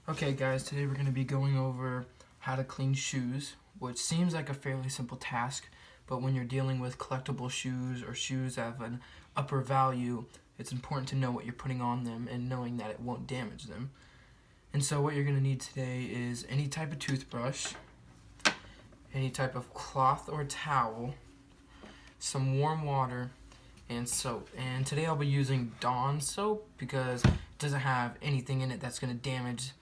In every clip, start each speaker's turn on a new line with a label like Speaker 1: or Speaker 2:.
Speaker 1: Okay guys, today we're going to be going over how to clean shoes, which seems like a fairly simple task, but when you're dealing with collectible shoes or shoes that have an upper value, it's important to know what you're putting on them and knowing that it won't damage them. And so what you're going to need today is any type of toothbrush, any type of cloth or towel, some warm water, and soap. And today I'll be using Dawn soap because it doesn't have anything in it that's going to damage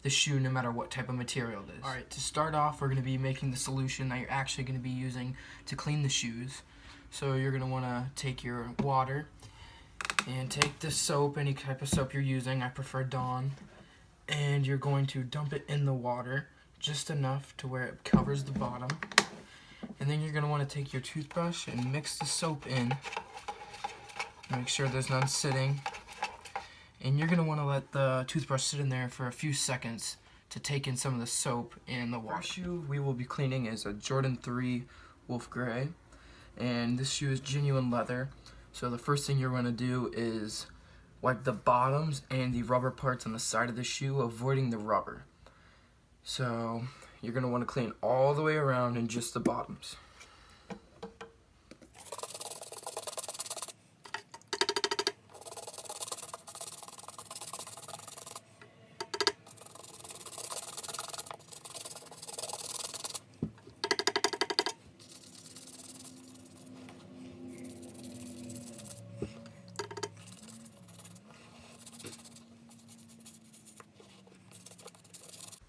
Speaker 1: the shoe no matter what type of material it is. Alright, to start off, we're going to be making the solution that you're actually going to be using to clean the shoes. So you're going to want to take your water and take the soap, any type of soap you're using, I prefer Dawn, and you're going to dump it in the water just enough to where it covers the bottom. And then you're going to want to take your toothbrush and mix the soap in. Make sure there's none sitting. And you're going to want to let the toothbrush sit in there for a few seconds to take in some of the soap and the water. The first shoe we will be cleaning is a Jordan 3 Wolf Grey. And this shoe is genuine leather. So the first thing you're going to do is wipe the bottoms and the rubber parts on the side of the shoe, avoiding the rubber. So you're going to want to clean all the way around and just the bottoms.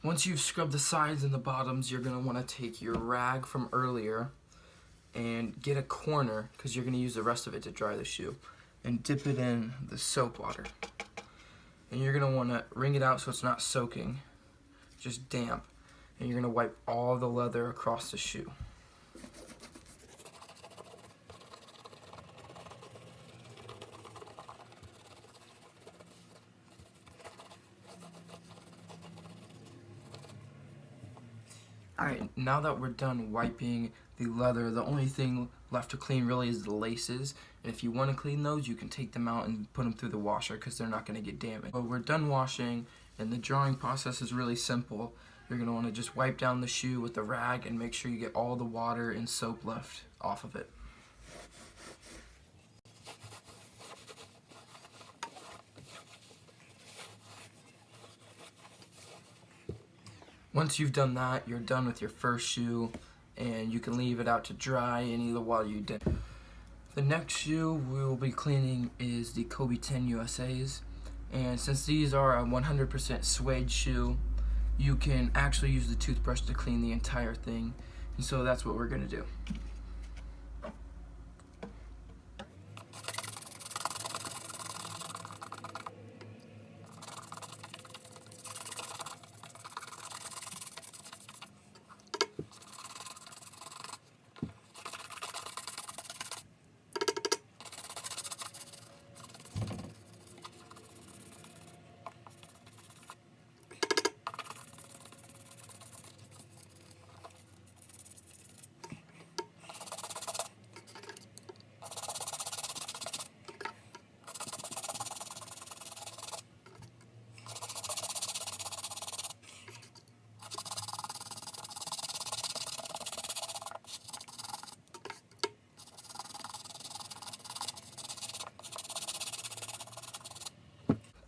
Speaker 1: Once you've scrubbed the sides and the bottoms, you're going to want to take your rag from earlier and get a corner, because you're going to use the rest of it to dry the shoe, and dip it in the soap water. And you're going to want to wring it out so it's not soaking, just damp. And you're going to wipe all the leather across the shoe. Alright, now that we're done wiping the leather, the only thing left to clean really is the laces. And if you want to clean those, you can take them out and put them through the washer because they're not going to get damaged. But we're done washing, and the drying process is really simple. You're going to want to just wipe down the shoe with the rag and make sure you get all the water and soap left off of it. Once you've done that, you're done with your first shoe, and you can leave it out to dry any while you did. The next shoe we will be cleaning is the Kobe 10 USA's, and since these are a 100% suede shoe, you can actually use the toothbrush to clean the entire thing, and so that's what we're going to do.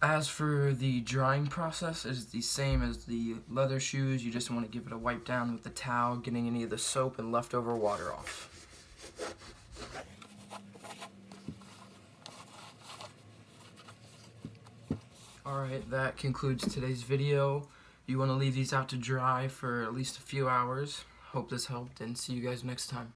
Speaker 1: As for the drying process, it's the same as the leather shoes. You just want to give it a wipe down with the towel, getting any of the soap and leftover water off. Alright, that concludes today's video. You want to leave these out to dry for at least a few hours. Hope this helped, and see you guys next time.